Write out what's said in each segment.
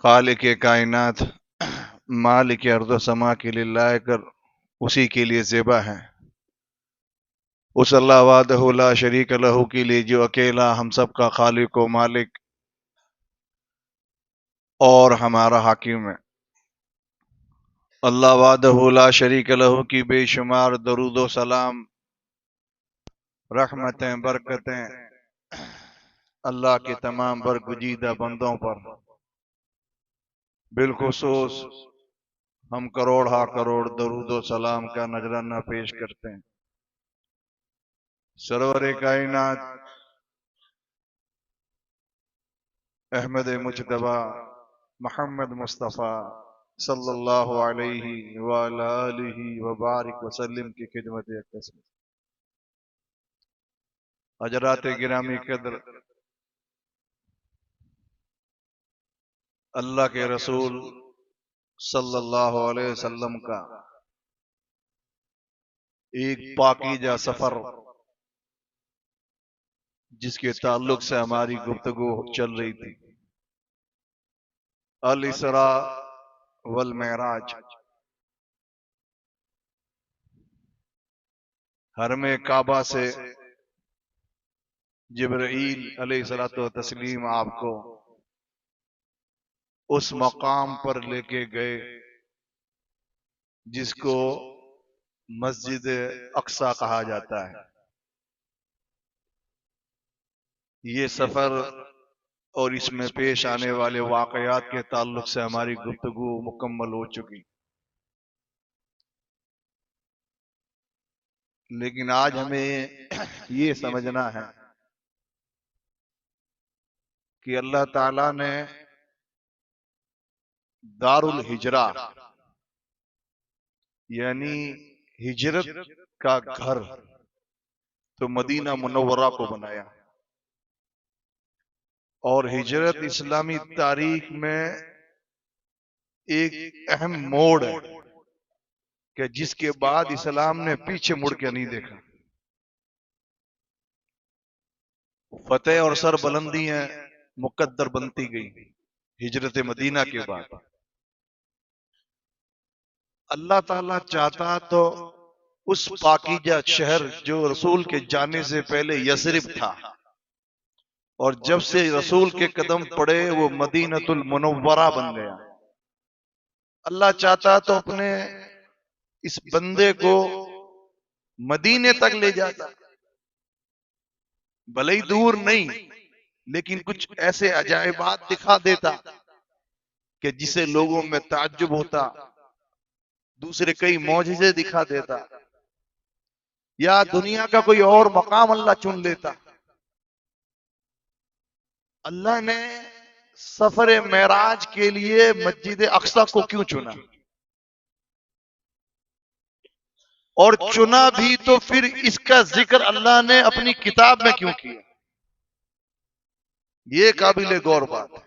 खालिक कायनात मालिक अर्द समा के लिए लाकर उसी के लिए ज़ेबा है। उस अल्लाह वादहु ला शरीक लहू के लिए जो अकेला हम सब का खालिक व मालिक और हमारा हाकिम है। अल्लाह वादहु ला शरीक लहू की बेशुमार दरूद व सलाम, रहमतें, बरकतें अल्लाह के तमाम बरगुजीदा बंदों पर बिलखुसूस हम करोड़ हा करोड़ दरूद व सलाम का नजराना पेश करते हैं। सरवर कायनात अहमद मुजतबा मोहम्मद मुस्तफ़ा सल्लल्लाहु अलैहि व आलिहि व बारिक वसल्लम की खिदमत अक़दस में हजरात गिरामी कदर, अल्लाह के रसूल सल्लल्लाहु अलैहि वसल्लम का एक पाकीजा सफर जिसके ताल्लुक से हमारी गुफ्तगू चल रही थी, अल इसरा वल मेराज। हरमे काबा से जिब्रील अलैहिस्सलातु तस्लीम आपको उस मकाम पर लेके गए जिसको मस्जिद अक्सा कहा जाता है। ये सफर और इसमें पेश आने वाले वाकयात के ताल्लुक से हमारी गुफ्तगू मुकम्मल हो चुकी, लेकिन आज हमें ये समझना है कि अल्लाह ताला ने दारुल हिजरा यानी हिजरत का घर तो मदीना मुनव्वरा को बनाया, और हिजरत इस्लामी तारीख में एक अहम मोड़ है कि जिसके बाद इस्लाम ने पीछे मुड़ के नहीं देखा। फतेह और सर बुलंदियां मुकद्दर बनती गई हिजरत मदीना के बाद। अल्लाह ताला चाहता तो उस पाकीजा शहर जो रसूल के जाने से पहले यसरिब था, और जब से रसूल के कदम पड़े वो मदीनतुल मुनव्वरा बन गया। अल्लाह चाहता तो अपने इस बंदे को मदीने तक ले जाता, भले ही दूर नहीं, लेकिन कुछ ऐसे अजायबात दिखा देता कि जिसे लोगों में ताज्जुब होता, दूसरे कई मौजिज़े दिखा देता, या दुनिया का कोई और मकाम अल्लाह चुन लेता। अल्लाह ने सफर मेराज के लिए मस्जिद अक्सा को क्यों चुना, और चुना भी तो फिर इसका जिक्र अल्लाह ने अपनी किताब में क्यों किया, ये काबिल गौर बात है।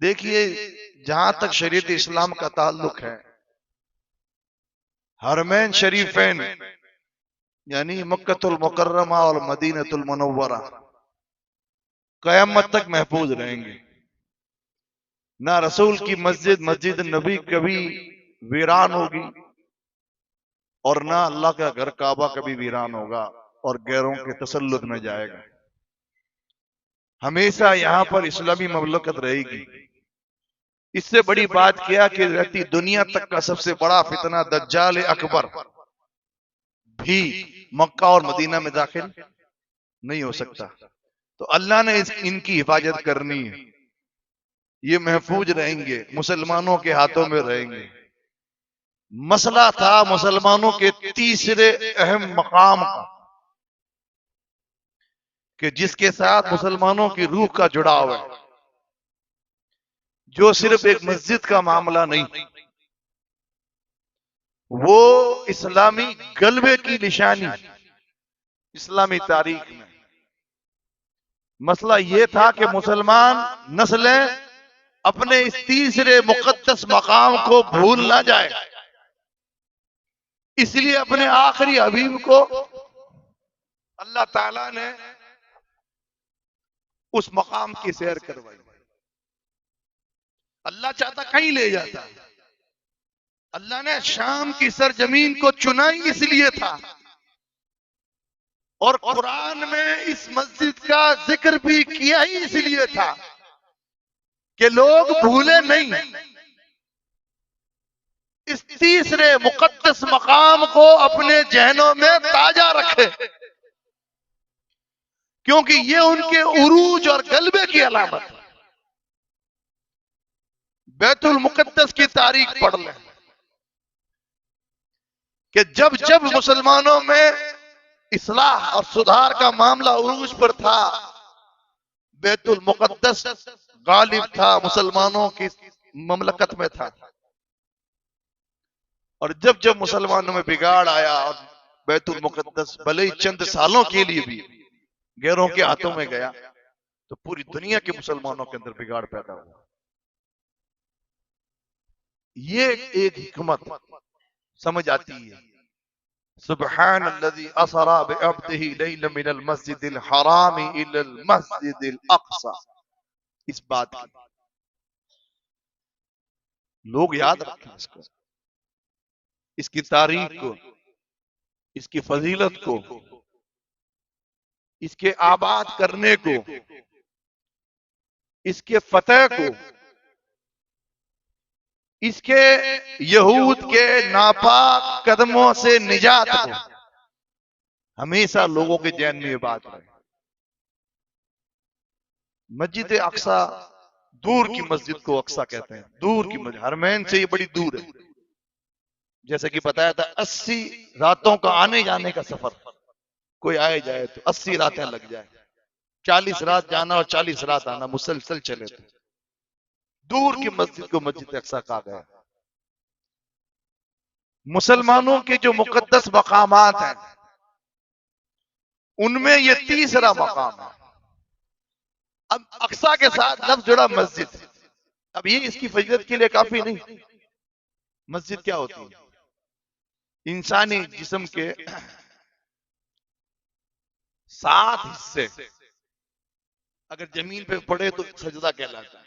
देखिए, जहां तक शरीयत इस्लाम का ताल्लुक है, हरमैन शरीफैन यानी मक्कतुल मुकर्रमा और मदीनतुल मुनव्वरा कयामत तक महफूज रहेंगे। ना रसूल की मस्जिद मस्जिद नबी कभी वीरान होगी, और ना अल्लाह का घर काबा कभी वीरान होगा और गैरों के तसल्लुत में जाएगा। हमेशा यहां पर इस्लामी ममलकत रहेगी। इससे बड़ी बात क्या कि रहती दुनिया तक का सबसे बड़ा फितना दज्जाल अकबर भी मक्का और मदीना में दाखिल नहीं हो सकता। तो अल्लाह ने इनकी हिफाजत करनी है, ये महफूज रहेंगे, मुसलमानों के हाथों में रहेंगे। मसला था मुसलमानों के तीसरे अहम मकाम का कि जिसके साथ मुसलमानों की रूह का जुड़ाव है, जो सिर्फ एक मस्जिद का मामला नहीं, वो इस्लामी गलबे की निशानी। इस्लामी तारीख में मसला ये था कि मुसलमान नस्लें अपने इस तीसरे मुकद्दस मकाम को भूल ना जाए, इसलिए अपने आखिरी हबीब को अल्लाह ताला ने उस मकाम की सैर करवाई। अल्लाह चाहता कहीं ले जाता। अल्लाह ने शाम की सरजमीन को चुना ही इसलिए था। और कुरान में इस मस्जिद का जिक्र भी किया ही इसलिए था कि लोग भूले नहीं, इस तीसरे मुकद्दस मकाम को अपने जहनों में ताजा रखे, क्योंकि ये उनके उरूज और गलबे की अलामत है। बैतुल मुकद्दस की तारीख पढ़ लें कि जब जब मुसलमानों में इस्लाह और सुधार का मामला उरूज पर था, बैतुल मुकद्दस गालिब था, मुसलमानों की ममलकत में था। और जब जब मुसलमानों में बिगाड़ आया और बैतुल मुकद्दस भले ही चंद सालों के लिए भी गैरों के हाथों में गया, तो पूरी दुनिया के मुसलमानों के अंदर बिगाड़ पैदा हुआ। ये एक हिकमत समझ आती है। सुब्हानल्लज़ी असरा बिअब्दिही लैलन मिनल मस्जिदिल हराम इलल मस्जिदिल अक़सा। इस बात की लोग याद रखें, इसको, इसकी तारीख को, इसकी फजीलत को, इसके आबाद करने को, इसके फतेह को, इसके यहूद के नापाक कदमों से निजात को हमेशा लोगों के ज़हन में ये बात रहे। मस्जिद अक्सा दूर की मस्जिद को अक्सा कहते हैं, दूर की मस्जिद, हरमैन से ये बड़ी दूर है। जैसे कि बताया था 80 रातों का आने जाने का सफर, कोई आए जाए तो 80 रातें लग जाए, 40 रात जाना और 40 रात आना मुसलसल चले थे। दूर की मस्जिद को मस्जिद अक्सा कहा गया। मुसलमानों के जो मुकद्दस मकामात हैं उनमें ये तीसरा मकाम है। अब अक्सा के साथ लफ्ज जुड़ा मस्जिद। अब ये इसकी फजीलत के लिए काफी नहीं। मस्जिद क्या होती है? इंसानी जिस्म के 7 हिस्से अगर जमीन पे पड़े तो सजदा कहलाता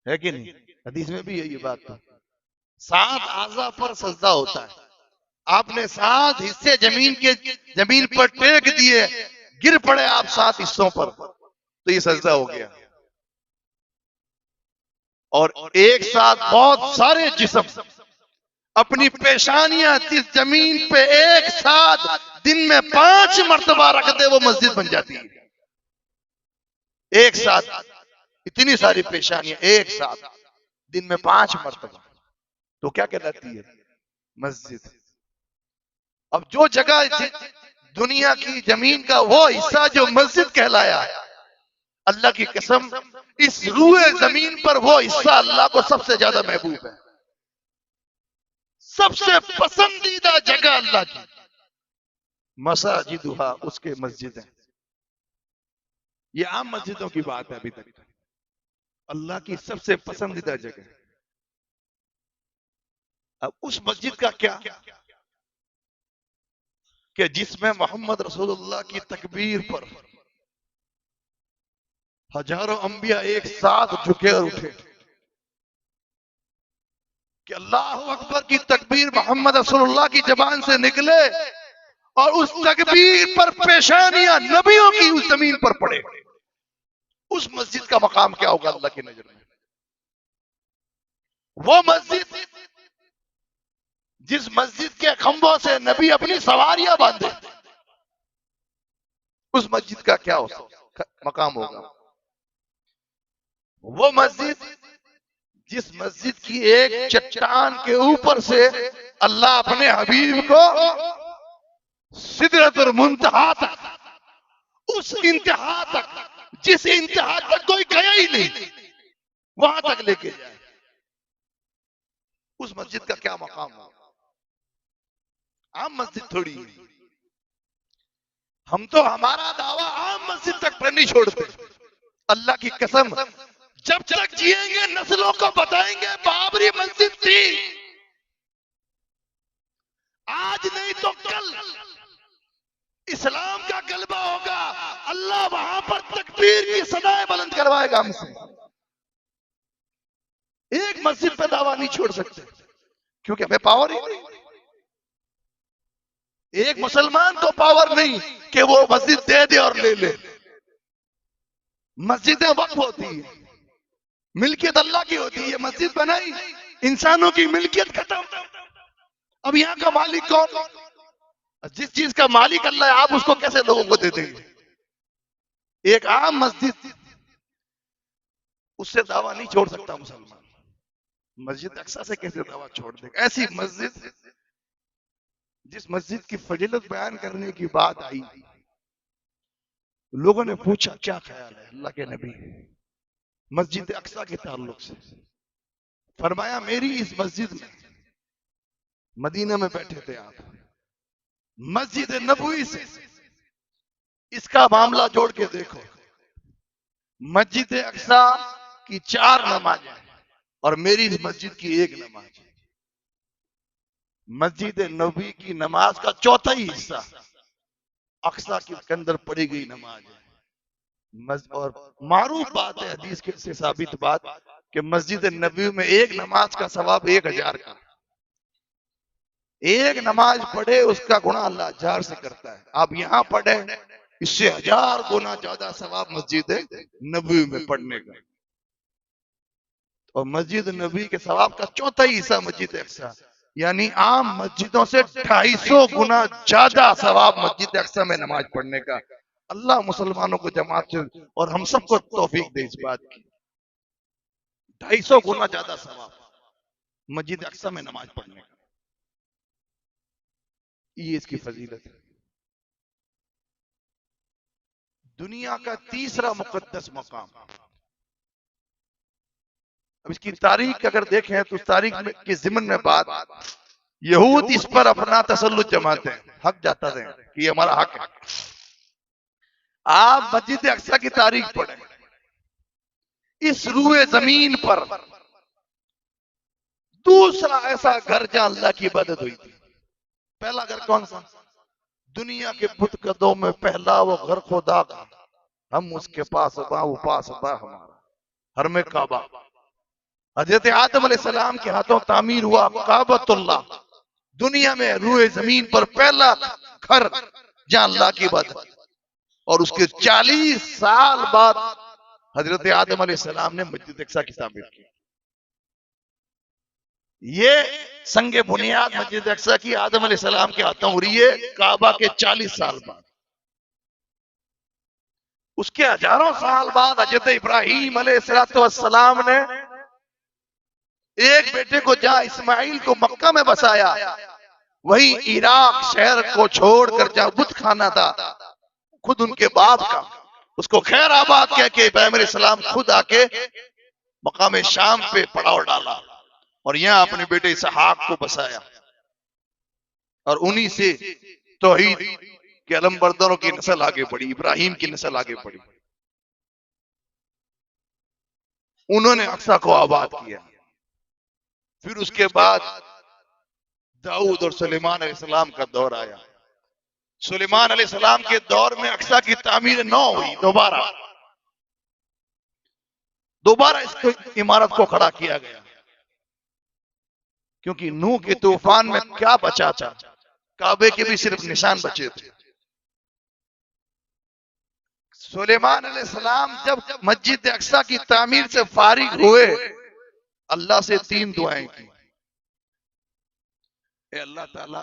है कि नहीं? हदीस में भी यही बात है। 7 आज़ा पर सजदा होता है। आपने 7 हिस्से जमीन पर टेक दिए, गिर पड़े आप 7 हिस्सों पर, तो ये सजदा हो गया। और एक साथ बहुत सारे जिस्म अपनी पेशानियां जिस जमीन पे एक साथ दिन में 5 मर्तबा रख दे, वो मस्जिद बन जाती है। एक साथ इतनी सारी पेशानियां एक साथ दिन में 5 मर्तबा, तो क्या कहलाती है? मस्जिद। अब जो जगह दुनिया की जमीन का वो हिस्सा जो मस्जिद कहलाया, अल्लाह की कसम इस रूए जमीन पर वो हिस्सा अल्लाह को सबसे ज्यादा महबूब है। सबसे पसंदीदा जगह अल्लाह की मसाजिदुहा, उसके मस्जिद है। ये आम मस्जिदों की बात है। अभी तक अल्लाह की सबसे पसंदीदा जगह। अब उस मस्जिद का क्या कि जिसमें मोहम्मद रसूलुल्लाह की तकबीर पर हजारों अंबिया एक साथ झुके और उठे कि अल्लाह अकबर की तकबीर मोहम्मद रसूलुल्लाह की जबान से निकले और उस तकबीर पर पेशानियां नबियों की उस जमीन पर पड़े। उस मस्जिद का मकाम क्या होगा अल्लाह की नजर में? वो मस्जिद जिस मस्जिद के खंभों से नबी अपनी सवारियां बांधे, उस मस्जिद का क्या मकाम होगा? वो मस्जिद जिस मस्जिद की एक चट्टान के ऊपर से अल्लाह अपने हबीब को सिदरतुल मुंतहा तक, उस इंतहा तक जिस इंतहा तक कोई गया ही नहीं, वहां तक लेके जाए, उस मस्जिद का क्या मकाम होगा? आम मस्जिद थोड़ी है। हम तो हमारा दावा आम मस्जिद तक पर नहीं छोड़ते। अल्लाह की कसम, जब तक जिएंगे नस्लों को बताएंगे बाबरी मस्जिद थी। आज नहीं तो कल इस्लाम का गलबा होगा, अल्लाह वहां पर तकबीर की सदाएं बुलंद करवाएगा हमसे। एक मस्जिद पे दावा नहीं छोड़ सकते क्योंकि हमें पावर ही नहीं। एक मुसलमान को पावर नहीं कि वो मस्जिद दे दे और ले ले। मस्जिदें वक्फ होती है, मिल्कियत अल्लाह की होती है। मस्जिद बनाई, इंसानों की मिल्कियत खत्म। अब यहाँ का मालिक कौन? जिस चीज का मालिक अल्लाह है, आप उसको कैसे लोगों को दे देंगे? एक आम मस्जिद, उससे दावा नहीं छोड़ सकता मुसलमान। मस्जिद अक्सा से कैसे दावा छोड़ देगा? ऐसी मस्जिद, जिस मस्जिद की फजीलत बयान करने की बात आई, लोगों ने पूछा क्या ख्याल है अल्लाह के नबी मस्जिद अक्सा के ताल्लुक से? फरमाया मेरी इस मस्जिद में, मदीना में बैठे थे आप, मस्जिद नबवी से इसका मामला जोड़ के देखो। मस्जिद अक्सा की 4 नमाजें और मेरी इस मस्जिद की 1 नमाज। मस्जिद नबवी की नमाज का चौथा ही हिस्सा अक्सा के अंदर पढ़ी गई नमाज है। और मारूफ बात है, हदीस के से साबित बात, कि मस्जिद नबवी में 1 नमाज का सवाब 1000 का। 1 नमाज पढ़े उसका गुना अल्लाह 1000 से करता है। आप यहाँ पढ़े, इससे 1000 गुना ज्यादा सवाब मस्जिद नबवी में पढ़ने का। और मस्जिद नबवी के सवाब का चौथा ही हिस्सा मस्जिद अक्सा, यानी आम मस्जिदों से 250 गुना ज्यादा सवाब मस्जिद अक्सा में नमाज पढ़ने का। अल्लाह मुसलमानों को जमात से और हम सबको तौफीक दे इस बात की। 250 गुना ज्यादा सवाब मस्जिद अक्सा में नमाज पढ़ने का। ये इसकी फजीलत है। दुनिया का तीसरा मुकद्दस मकाम। अब इसकी तारीख अगर देखें तो उस तारीख में के जिमन में बात, यहूद इस पर अपना तसल्लुत जमाते हैं, हक जाता है कि ये हमारा हक है। आप मस्जिद अक्सा की तारीख पढ़ें, इस रूए जमीन पर दूसरा ऐसा घर जहां अल्लाह की इबादत हुई थी। पहला घर कौन सा? दुनिया के बुत कदों में पहला वो घर खुदा का, हम उसके पास बा, वो पास बा हमारा, हरमे काबा। हजरत आदम अलैहिस्सलाम के हाथों तामीर हुआ काबतुल्लाह। दुनिया में रूए जमीन पर पहला घर जहां अल्लाह की इबादत। और उसके 40 साल बाद हजरत आदम अलैहिस्सलाम ने मस्जिद अक्सा की तामीर की। ये संगे बुनियाद मस्जिद अक्सा की आदम अलैहिस्सलाम के हाथों हो रही है काबा के 40 साल बाद। उसके हजारों साल बाद हजरत इब्राहीम अलैहिस्सलाम ने एक बेटे को, जहां इस्माइल को मक्का में बसाया, वहीं इराक शहर को छोड़कर जहां बुत खाना था खुद उनके बाप का, उसको खैर आबाद कह के इब्राहीम अलैहिस्सलाम खुद आके मकाम शाम पे पड़ाव डाला और यहां अपने बेटे इसहाक को बसाया। और उन्हीं से तौहीद के अलमबरदारों की नस्ल आगे बढ़ी, इब्राहिम की नस्ल आगे बढ़ी। उन्होंने अक्सा को आबाद किया। फिर उसके बाद दाऊद और सुलेमान अलैहिस्सलाम का दौर आया। सुलेमान अलैहिस्सलाम के दौर में अक्सा की तामीर 9 हुई। दोबारा इस इमारत को खड़ा किया गया, क्योंकि नूह के तूफान में क्या बचा था? काबे के भी सिर्फ निशान बचे थे। सुलेमान अलैहिस्सलाम जब मस्जिद अक्सा की तामीर से फारिग हुए, अल्लाह से 3 दुआएं की। ए अल्लाह ताला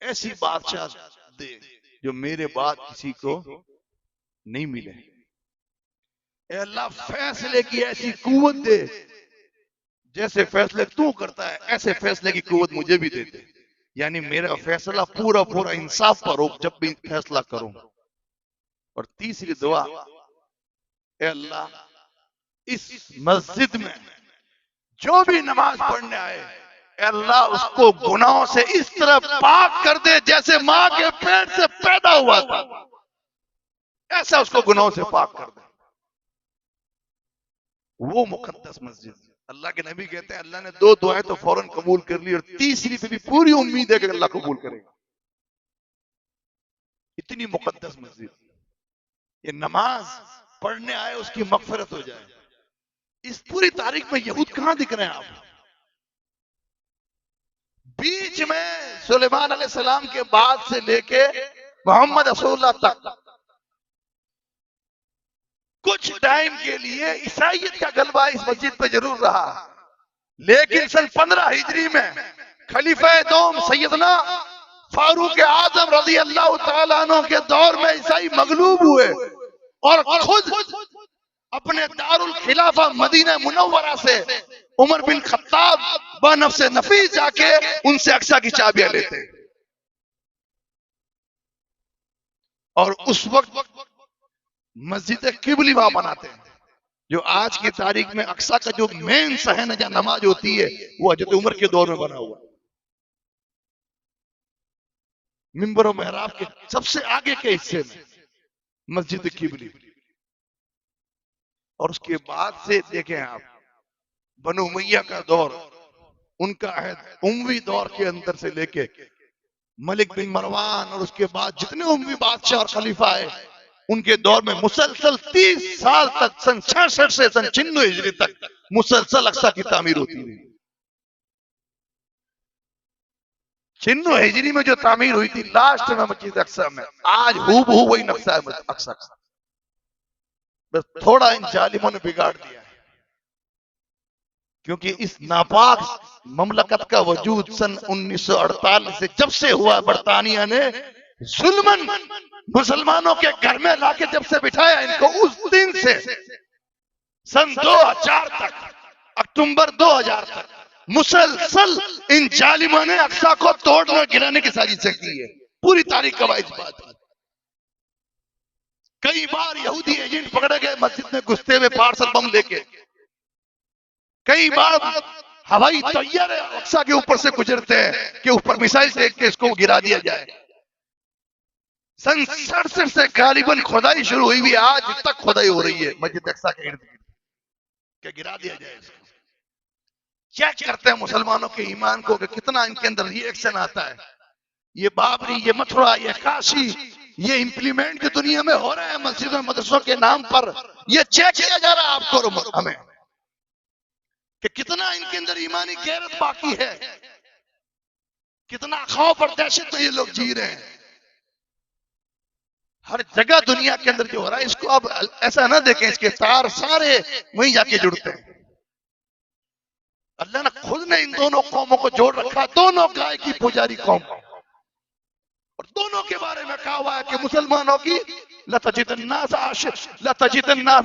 ऐसी बादशाह दे जो मेरे बाद किसी को नहीं मिले। ए अल्लाह फैसले की ऐसी कुव्वत दे, जैसे फैसले तू करता है ऐसे फैसले की कुव्वत मुझे भी दे दे। यानी मेरा फैसला पूरा पूरा इंसाफ पर हो जब भी फैसला करूं। और तीसरी दुआ, ए अल्लाह इस मस्जिद में जो भी नमाज पढ़ने आए, अल्लाह उसको गुनाहों से इस तरह पाक कर दे जैसे मां के पेट से पैदा हुआ था, ऐसा उसको गुनाहों से पाक कर दे। वो मुकद्दस मस्जिद। अल्लाह के नबी कहते हैं अल्लाह ने 2 दुआएं तो फौरन कबूल कर ली और तीसरी पे भी पूरी उम्मीद है कि अल्लाह कबूल करेगा। इतनी मुकद्दस मस्जिद, ये नमाज पढ़ने आए उसकी मगफिरत हो जाए। इस पूरी तारीख में यहूद कहां दिख रहे हैं आप? बीच में सुलेमान अलैहिस्सलाम के बाद से लेके मोहम्मद रसूलुल्लाह तक कुछ टाइम के लिए ईसाइयत का गलबा इस मस्जिद पे जरूर रहा, लेकिन सन 15 हिजरी में खलीफा दोम सैयदना फारूक आजम रज़ी अल्लाह तआला अन्हु के दौर में ईसाई मगलूब हुए और खुद अपने दारुल खिलाफा मदीना मुनव्वरा से उमर बिन खत्ताब बनफ्से नफीस जाके उनसे अक्सा की चाबियां लेते और उस वक्त मस्जिद किबली वहां बनाते हैं, जो आज की तारीख में अक्सा का जो मेन सहन है जहां नमाज होती है वो हजरत उमर के दौर में बना हुआ है। मिंबर और मेहराब के सबसे आगे के हिस्से में मस्जिद किबली। और उसके बाद से देखें आप बनु उमैया का दौर, उनका अहद उमवी दौर के अंदर से लेके मलिक बिन मरवान और उसके बाद जितने उमवी बादशाह और खलीफा आए उनके दौर में मुसलसल 30 साल तक सन 66 से सन 96 हिजरी तक मुसलसल अक्सा की तामीर होती रही। 96 हिजरी में जो तामीर हुई थी लास्ट में मस्जिद अक्सा में, आज हूबहू वही नक्शा है अक्सा का, बस थोड़ा इन जालिमों ने बिगाड़ दिया है। क्योंकि इस नापाक ममलकत का वजूद सन 1948 से जब से हुआ, बरतानिया ने जुल्मन मुसलमानों के घर में लाके जब से बिठाया इनको, उस दिन से सन 2000 तक, अक्टूबर 2000 तक मुसलसल इन जालिमों ने अक्सा को तोड़ने और गिराने की साजिशें की है। पूरी तारीख गवाह इस बात है। कई बार यहूदी एजेंट पकड़े गए मस्जिद में घुसते हुए पार्सल बम लेके, कई बार हवाई तैयारे अक्सा के ऊपर से गुजरते हैं कि ऊपर मिसाइल फेंक के इसको गिरा दिया जाए। सन 67 से गालिबन खुदाई शुरू हुई हुई, आज तक खुदाई हो रही है मस्जिद अक्सा के इर्द गिर्द, क्या गिरा दिया जाए इसको। चेक करते हैं मुसलमानों के ईमान को कि कितना इनके अंदर रिएक्शन आता है। ये बाबरी, ये मथुरा, ये काशी, ये इंप्लीमेंट की दुनिया में हो रहे हैं मस्जिदों मदरसों के नाम पर, ये चेक किया जा रहा है आपको और हमें कि कितना इनके अंदर ईमानी गैरत बाकी है, कितना खौफ और दहशत में ये लोग जी रहे हैं। हर जगह दुनिया के अंदर जो हो रहा है इसको अब ऐसा ना देखें, इसके तार सारे वहीं जाके जुड़ते हैं। अल्लाह ने खुद ने इन दोनों कौमों को जोड़ रखा, दोनों गाय की पुजारी कौम, और दोनों के बारे में कहा हुआ है कि मुसलमानों की लतजिदन्नास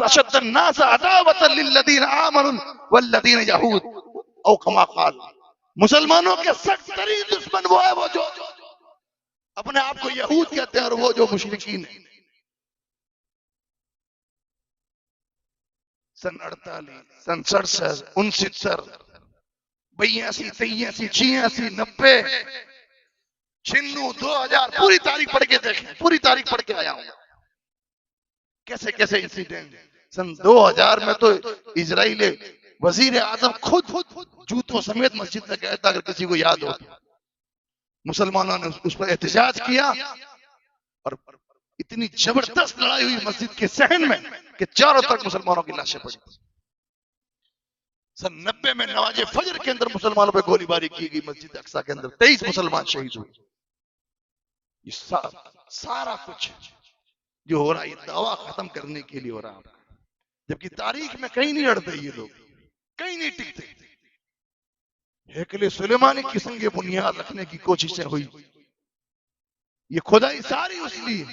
अशद्दन्नास अदावतन लिल्लज़ीना आमनू वल्लज़ीना यहूद औ कमा क़ाल, मुसलमानों के सख्त तरीन दुश्मन वो है वो जो अपने आप को यहूद कहते हैं और वो जो मुशरिकीन है। सन 48, सन 67, 69, 82, 83, 86, 90, 96, 2000, पूरी तारीख पढ़ के देखें, पूरी तारीख पढ़ के आया हूं कैसे कैसे इंसिडेंट। सन 2000 में तो इजराइली वजीर आजम खुद जूतों समेत मस्जिद में गया था, अगर किसी को याद हो। मुसलमानों ने उस पर एहतजाज किया और इतनी जबरदस्त लड़ाई हुई मस्जिद के सहन में कि चारों तरफ मुसलमानों की लाशें पड़ी। सन 90 में नमाज फजर के अंदर मुसलमानों पर गोलीबारी की गई मस्जिद अक्सा के अंदर, 23 मुसलमान शहीद हुए। ये सारा कुछ जो हो रहा है ये दावा खत्म करने के लिए हो रहा है, जबकि तारीख में कहीं नहीं अड़ते ये लोग, कहीं नहीं टिकते। हैकले सुलेमानी की संगे बुनियाद रखने की कोशिशें हुई। ये खुदाई सारी इसलिए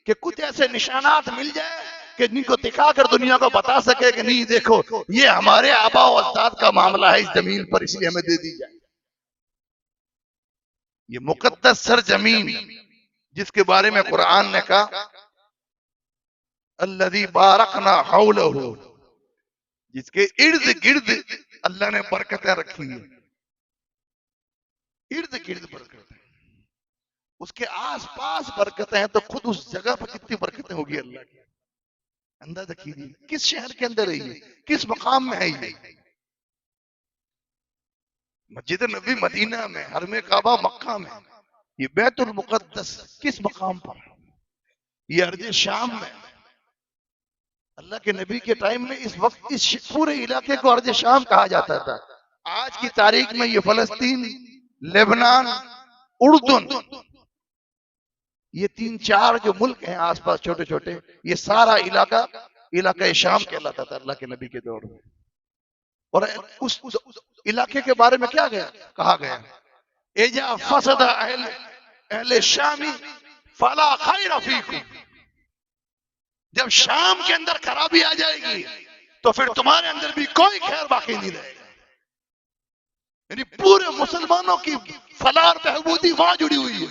कि कुछ ऐसे निशानात मिल जाए कि जिनको दिखाकर दुनिया को बता सके कि नहीं देखो ये हमारे आबा और अजदाद का मामला है इस जमीन पर, इसलिए हमें दे दी जाए। ये मुकद्दस सरजमीन जिसके बारे में कुरान ने कहा अल्लज़ी बारकना हौलहू, जिसके इर्द गिर्द अल्लाह ने बरकतें रखी है, इर्द गिर्द बरकतें, उसके आस पास बरकतें हैं, तो खुद उस जगह पर कितनी बरकतें होगी अल्लाह की। अंदाजा कीजिए किस शहर के अंदर है ये, किस मकाम में है ये। मस्जिद नबी मदीना में, हरमे काबा मक्का में, ये बैतुल मुकद्दस किस मकाम पर। ये अर्ज शाम में अल्लाह के नबी के टाइम में इस वक्त इस पूरे इलाके को अर्ज शाम कहा जाता था। आज की तारीख में ये फलस्तीन, लेबनान, उर्दुन, ये 3-4 जो मुल्क हैं आसपास छोटे छोटे, ये सारा इलाका शाम कहलाता था अल्लाह के नबी के दौर में। और उस इलाके के बारे में क्या कहा गया, एजा फसदा अहले शामी फला खैर फीकुम, जब शाम के अंदर खराबी आ जाएगी तो फिर तुम्हारे अंदर भी कोई खैर बाकी नहीं रहेगा। यानी पूरे मुसलमानों की फलाह और बहबूदी वहां जुड़ी हुई है।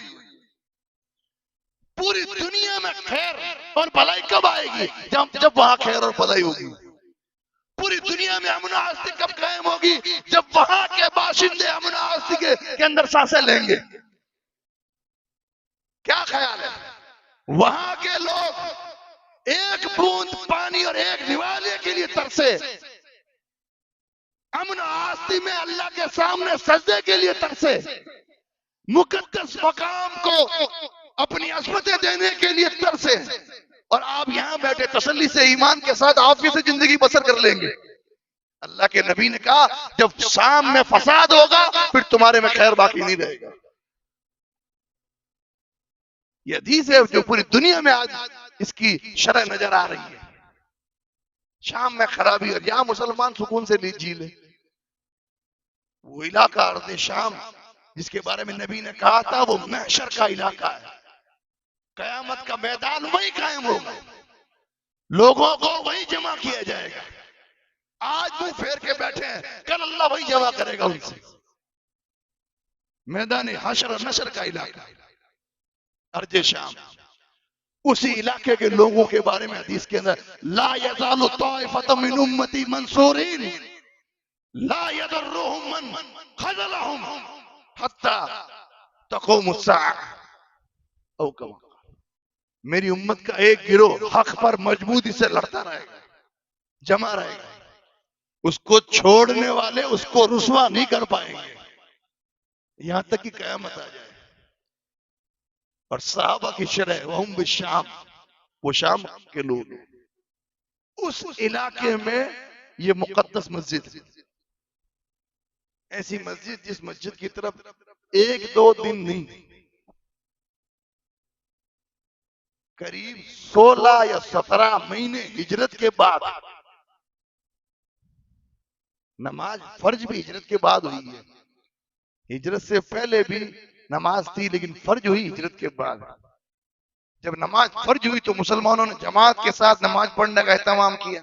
पूरी दुनिया में खैर और भलाई कब आएगी, जब वहां खैर और भलाई होगी। पूरी दुनिया में अमन आस्ती कब कायम होगी, जब वहां के बाशिंदे अमन आस्ती के अंदर सांसें लेंगे। क्या ख्याल है, वहां के लोग एक बूंद पानी और एक निवाले के लिए तरसे, अमन आस्ती में अल्लाह के सामने सजदे के लिए तरसे, मुकद्दस मकाम को अपनी अज़मतें देने के लिए तरसे, और आप यहां बैठे तसल्ली से ईमान के साथ आफियत से जिंदगी बसर कर लेंगे। अल्लाह के नबी ने कहा जब शाम में फसाद होगा फिर तुम्हारे में खैर बाकी नहीं रहेगा। ये हदीस है जो पूरी दुनिया में आज इसकी शरह नजर आ रही है। शाम में खराबी, और यहां मुसलमान सुकून से जी ले। वो इलाका अर्ज़ शाम जिसके बारे में नबी ने कहा था वो महशर का इलाका है, कयामत का मैदान वही कायम होगा, लोगों को वही जमा किया जाएगा। आज मुंह फेर के बैठे हैं, कल अल्लाह वही जमा करेगा उनसे। मैदान हशर और नशर का इलाका अर्ज शाम, उसी इलाके के लोगों के बारे में हदीस के अंदर ला यज़ालु ताइफ़तुम मिन उम्मती मंसूरीन ला यदर्रुहुम मन खज़लहुम हत्ता तक़ूमु अस्साअह। मेरी उम्मत का एक गिरोह हक पर मजबूती से लड़ता रहेगा, जमा रहेगा, उसको छोड़ने वाले उसको रुसवा नहीं कर पाएंगे यहां तक कि कयामत आ जाए। और सहाबा की शरह वहुम बिशाम, वो शाम के लोग, उस इलाके में ये मुकद्दस मस्जिद, ऐसी मस्जिद जिस मस्जिद की तरफ 1-2 दिन नहीं, करीब 16 या 17 महीने हिजरत के बाद, नमाज फर्ज भी हिजरत के बाद हुई है, हिजरत से पहले भी नमाज थी लेकिन फर्ज हुई हिजरत के बाद। जब नमाज फर्ज हुई तो मुसलमानों ने जमात के साथ नमाज पढ़ने का एहतमाम किया।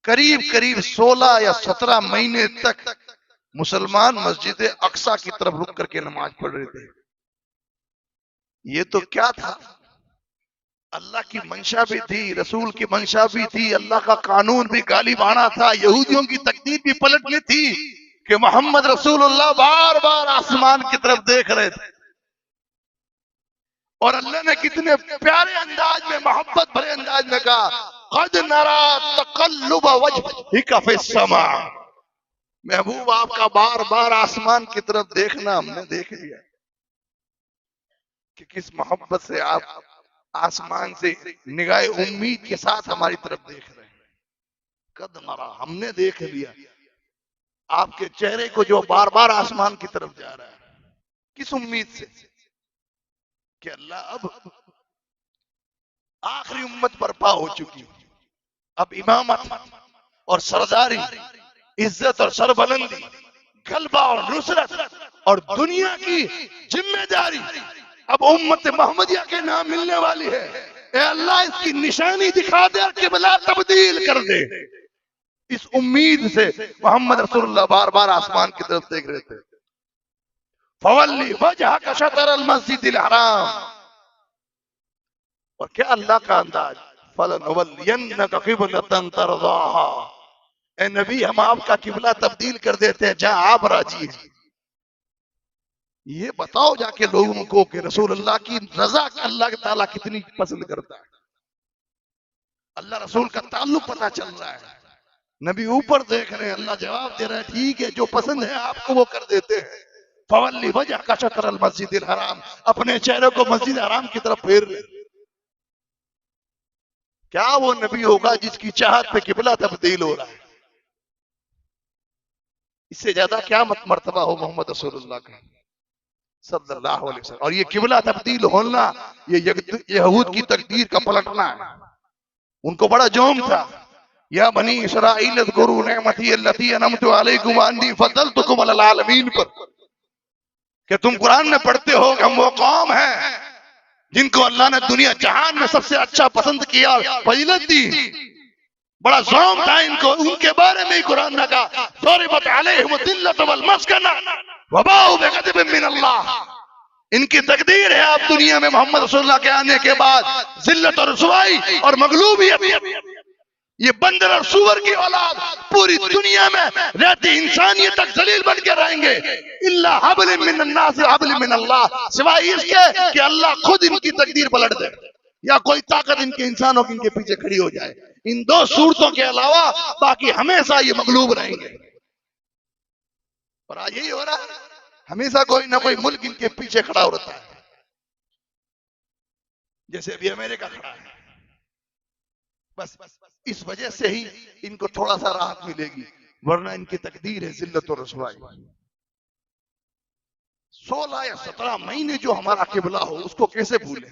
करीब 16 या 17 महीने तक मुसलमान मस्जिद अक्सा की तरफ रुक करके नमाज पढ़ रहे थे। ये तो क्या था, अल्लाह की मंशा भी थी, रसूल की मंशा भी थी, अल्लाह का कानून भी गालिब आना था, यहूदियों की तकदीर भी पलटनी थी कि मोहम्मद रसूलुल्लाह बार बार आसमान की तरफ देख रहे थे। और अल्लाह ने कितने प्यारे अंदाज में, मोहब्बत भरे अंदाज में कहा, क़द नरा तक़ल्लुब वजहिका फ़िस्समा। महबूब आपका बार बार आसमान की तरफ देखना हमने देख लिया कि किस मोहब्बत से आप आसमान से निगाह उम्मीद के साथ हमारी तरफ देख रहे हैं। कद नरा, हमने देख लिया आपके चेहरे को जो बार बार आसमान की तरफ जा रहा है। किस उम्मीद से कि अल्लाह अब आखिरी उम्मत बर्पा हो चुकी, अब इमामत और सरदारी, इज्जत और सरबलंदी, गलबा और नुसरत और दुनिया की जिम्मेदारी अब उम्मत मोहम्मदिया के नाम मिलने वाली है। ए अल्लाह इसकी निशानी दिखा दे और किबला तब्दील कर दे। इस उम्मीद से मोहम्मद रसूलुल्लाह बार बार आसमान की तरफ देख रहे थे। फवल्ली वजहक शतर मस्जिदिल हराम, और क्या अल्लाह का अंदाज, फलनुवल्लियन्नका क़िबलतन तरज़ाहा। ए नबी, हम आपका किबला तब्दील कर देते हैं जहां आप राजी हैं। ये बताओ जाके लोगों को कि रसूलुल्लाह की रजा अल्लाह ताला कितनी पसंद करता है। अल्लाह रसूल का ताल्लुक पता चल रहा है, नबी ऊपर देख रहे हैं, अल्लाह जवाब दे रहा है, ठीक है जो पसंद है आपको वो कर देते हैं। फवल्ली वजहक शतर मस्जिदिल हराम, अपने चेहरे को मस्जिद हराम की तरफ फेर ले। क्या वो नबी होगा जिसकी चाहत पे किबला तब्दील हो रहा है? इससे ज्यादा क्या मर्तबा हो मोहम्मद रसूलुल्लाह का सल्लल्लाहु अलैहि वसल्लम। और ये किबला तब्दील होना, ये यहूद की तकदीर का पलटना है। उनको बड़ा जोम था, या बनी इसराइल अज़कुरू निअमती अल्लती अनअमतु अलैकुम व अन्नी फद्दलतुकुम अलल आलमीन पर, कि तुम कुरान में पढ़ते हो कि हम वो कौम है जिनको अल्लाह ने दुनिया जहान में सबसे अच्छा पसंद किया और फजीलत दी। बड़ा ज़ौम था इनको, उनके बारे में ही कुरान ने कहा ज़रिबत अलैहिम दिल्लतु वल मस्कना व बाउ बिग़ज़बिन मिन अल्लाह। इनकी तकदीर है आप दुनिया में मोहम्मद रसूलुल्लाह के आने के बाद जिल्लत और रुसवाई और मगलूबियत। ये बंदर और सूअर की औलाद पूरी दुनिया में रहती इंसानियत तक जलील बन के रहेंगे, इल्ला हबल मिनन नास हबल मिन अल्लाह, सिवाय इसके कि अल्लाह खुद इनकी तकदीर पलट दे या कोई ताकत इनके इंसानों की इनके पीछे खड़ी हो जाए। इन दो सूरतों के अलावा बाकी हमेशा ये मगलूब रहेंगे। और आज यही हो रहा है, हमेशा कोई ना कोई मुल्क इनके पीछे खड़ा होता है, जैसे अभी अमेरिका खड़ा है। बस इस वजह से ही इनको थोड़ा सा राहत मिलेगी, वरना इनकी तकदीर है जिल्लत और रुसवाई। 16 या 17 महीने जो हमारा किबला हो उसको कैसे भूले?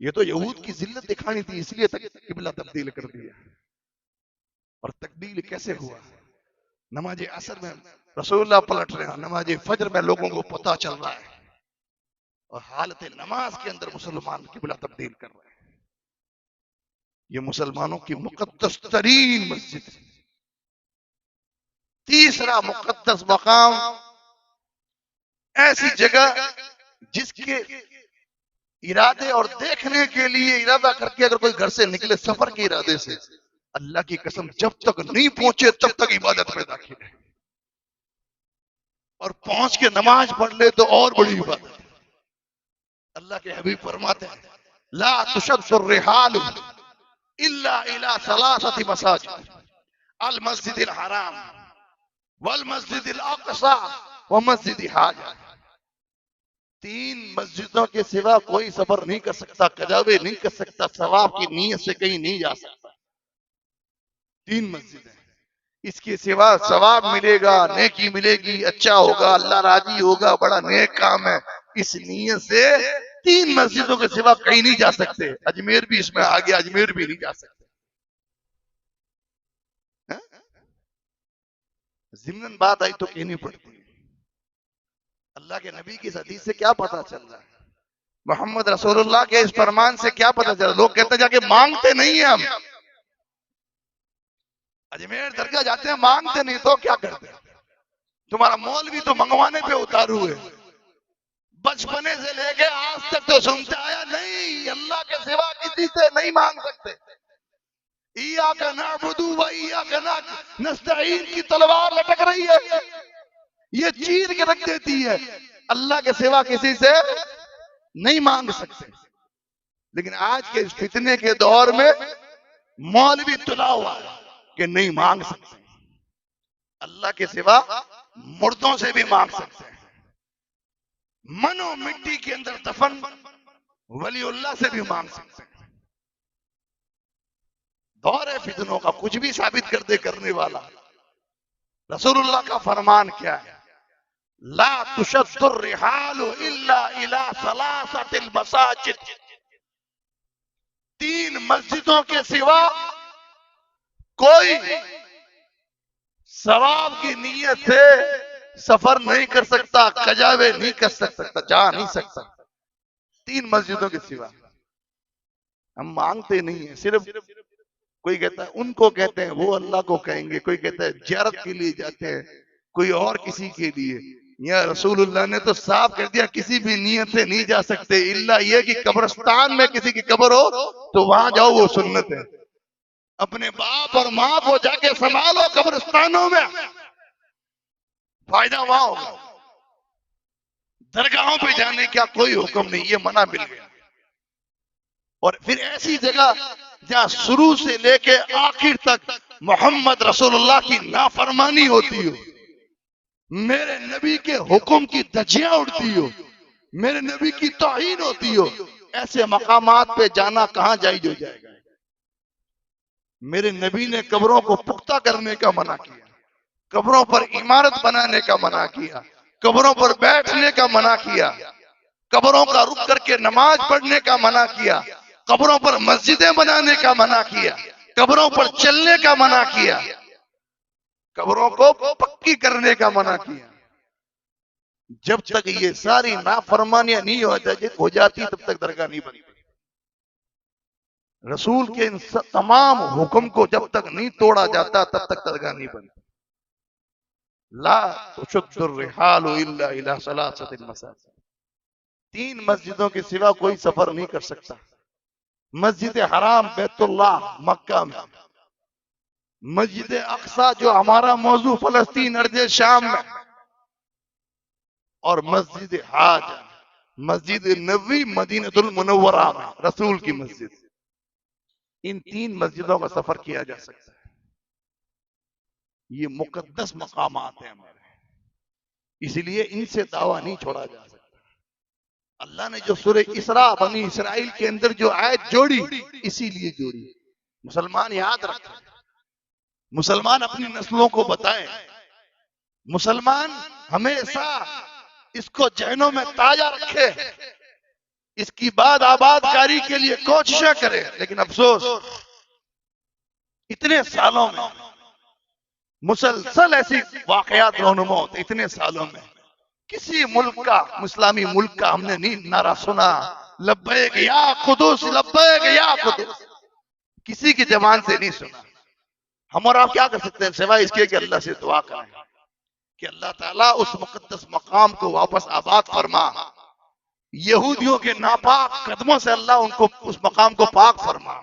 ये तो यहूद की जिल्लत दिखानी थी, इसलिए किबला तब्दील कर दिया। और तब्दील कैसे हुआ? नमाज असर में रसूलुल्लाह पलट रहे हैं, नमाज फजर में लोगों को पता चल रहा है, और हालत नमाज के अंदर मुसलमान किबला तब्दील कर रहे हैं। ये मुसलमानों की मुकद्दस तरीन मस्जिद है। तीसरा मुकद्दस मकाम, ऐसी जगह जिसके इरादे और देखने के लिए इरादा करके अगर कोई घर से निकले सफर के इरादे से, अल्लाह की कसम जब तक नहीं पहुंचे तब तक इबादत में दाखिल है, और पहुंच के नमाज पढ़ ले तो और बड़ी इबादत। अल्लाह के हबीब फरमाते हैं ला तुशद्दु रिहाल इल्ला इला सलासति मसाजिद अल मस्जिदिल हराम वल मस्जिदिल अक़सा व मस्जिद हाजा। 3 मस्जिदों के सिवा कोई सफर नहीं कर सकता, कजावे नहीं कर सकता, सवाब की नीयत से कहीं नहीं जा सकता। 3 मस्जिद है, इसके सिवा सवाब मिलेगा, नेकी मिलेगी, अच्छा होगा, अल्लाह राजी होगा, बड़ा नेक काम है। इस नीयत से 3 मस्जिदों के सिवा कहीं नहीं जा सकते। अजमेर भी इसमें आ गया, अजमेर भी नहीं जा सकते। ज़िम्नन बात आई तो कहनी पड़ती है। अल्लाह के नबी की हदीस से क्या पता चल रहा है? मोहम्मद रसूलुल्लाह के इस फरमान से क्या पता चल रहा है? लोग कहते जाके मांगते नहीं है हम, अजमेर दरगाह जाते हैं मांगते नहीं, तो क्या करते हैं? तुम्हारा मौलवी तो मंगवाने पे उतारू है, बचपने से लेके आज तक तो सुनते आया नहीं, अल्लाह के सिवा किसी से नहीं मांग सकते। इय्याका नअबुदु व इय्याका नस्तईन की तलवार लटक रही है, ये चीर के रख देती है, अल्लाह के सिवा किसी से नहीं मांग सकते। लेकिन आज के इस फितने के दौर में मौलवी तुला हुआ है कि नहीं मांग सकते, अल्लाह के सिवा मुर्दों से भी मांग सकते हैं, मनो मिट्टी के अंदर दफन वलीउल्लाह से भी मांग सकते हैं। दौर है फितनों का, कुछ भी साबित कर दे करने वाला। रसूलुल्लाह का फरमान क्या है? ला तुशद्दु रिहाल इल्ला इला सलासतिल मसाजिद। 3 मस्जिदों के सिवा कोई सवाब की नीयत से सफर नहीं कर सकता, कजावे नहीं कर सकता, जा नहीं सकता। 3 मस्जिदों के सिवा हम मांगते नहीं है। सिर्फ कोई कहता है उनको कहते हैं, वो अल्लाह को कहेंगे, कोई कहता है ज़ियारत के लिए जाते हैं, कोई और किसी के लिए। या रसूलुल्लाह ने तो साफ कर दिया किसी भी नियत से नहीं जा सकते, इल्ला ये कि कब्रिस्तान में किसी की कब्र हो तो वहां जाओ, वो सुन्नत है। अपने बाप और माँ को जाके संभालो कब्रिस्तानों में, फायदा वहां होगा। दरगाहों पे जाने का कोई हुक्म नहीं, ये मना मिल गया। और फिर ऐसी जगह जहां शुरू से लेके आखिर तक मोहम्मद रसूलुल्लाह की नाफरमानी होती हो, मेरे नबी के हुक्म की धज्जियां उड़ती हो, मेरे नबी की तौहीन होती हो, ऐसे मकामात पे जाना कहां जायज हो जाएगा। मेरे नबी ने कब्रों को पुख्ता करने का मना किया, कब्रों पर इमारत बनाने का मना किया, कब्रों पर बैठने का मना किया, कब्रों का रुक करके नमाज पढ़ने का मना किया, कब्रों पर मस्जिदें बनाने का मना किया, कब्रों पर चलने का मना किया, कब्रों को पक्की करने का मना किया। जब तक ये सारी नाफरमानियां नहीं हो जाती तब तक दरगाह नहीं बनती। रसूल के इन तमाम हुक्म को जब तक नहीं तोड़ा जाता तब तक दरगाह नहीं बनती। ला तुशद्दुर रिहालु इल्ला इला सलासतिल मसाजिद, 3 मस्जिदों के सिवा कोई सफर नहीं कर सकता। मस्जिद हराम बैतुल्लाह मक्का में, मस्जिद अक्सा जो हमारा मौजू फलस्तीन अर्ज़े शाम में, और मस्जिद हाज मस्जिद नबवी मदीनतुल मुनव्वरा में रसूल की मस्जिद, इन 3 मस्जिदों का सफर किया जा सकता है। ये मुकद्दस मकामात हैं हमारे, इसलिए इनसे दावा नहीं छोड़ा जा सकता। अल्लाह ने जो सूरह इसरा बनी इसराइल के अंदर जो आयत जोड़ी, इसीलिए जोड़ी। मुसलमान याद रखें, मुसलमान अपनी नस्लों को बताएं, मुसलमान हमेशा इसको जहनों में ताजा रखे, इसकी बाद आबादकारी के लिए कोशिशें करे। लेकिन अफसोस, इतने सालों में मुसलसल ऐसी वाकयात रोनुमा होते, इतने सालों में किसी मुल्क का, इस्लामी मुल्क का हमने नहीं नारा सुना, लब्बैक या कुदुस, लब्बैक या कुदुस, किसी की जबान से नहीं सुना। हम और आप क्या कर सकते हैं सिवाय इसके कि अल्लाह से दुआ करें कि अल्लाह ताला उस मुकद्दस मकाम को वापस आबाद फरमा। यहूदियों के नापाक कदमों से अल्लाह उनको उस मकाम को पाक फरमा।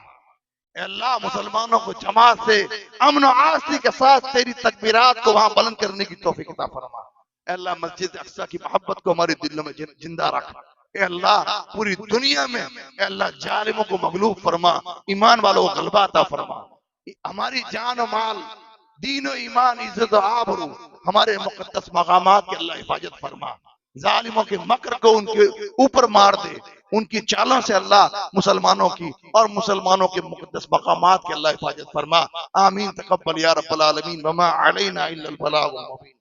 अल्लाह मुसलमानों को जमात से अमन और आस्ती के साथ तेरी तकबीरात को वहां बुलंद करने की तौफीक अता फरमा। अल्लाह मस्जिद अक्सा की मोहब्बत को हमारे दिलों में जिंदा रख। अल्लाह पूरी दुनिया में अल्लाह जालिमों को मगलूब फरमा, ईमान वालों को गलबा अता फरमा। हमारी जान और माल, दीन और ईमान, इज्जत और आबरू, हमारे मुकद्दस मकामात की अल्लाह हिफाजत फरमा। जालिमों के मकर को उनके ऊपर मार दे, उनकी चालों से अल्लाह मुसलमानों की और मुसलमानों के मुकद्दस मकामात की अल्लाह हिफाजत फरमा। आमीन तकब्बल या रब्बल आलमीन, वमा अलैना इल्लल बलागुल मुबीन।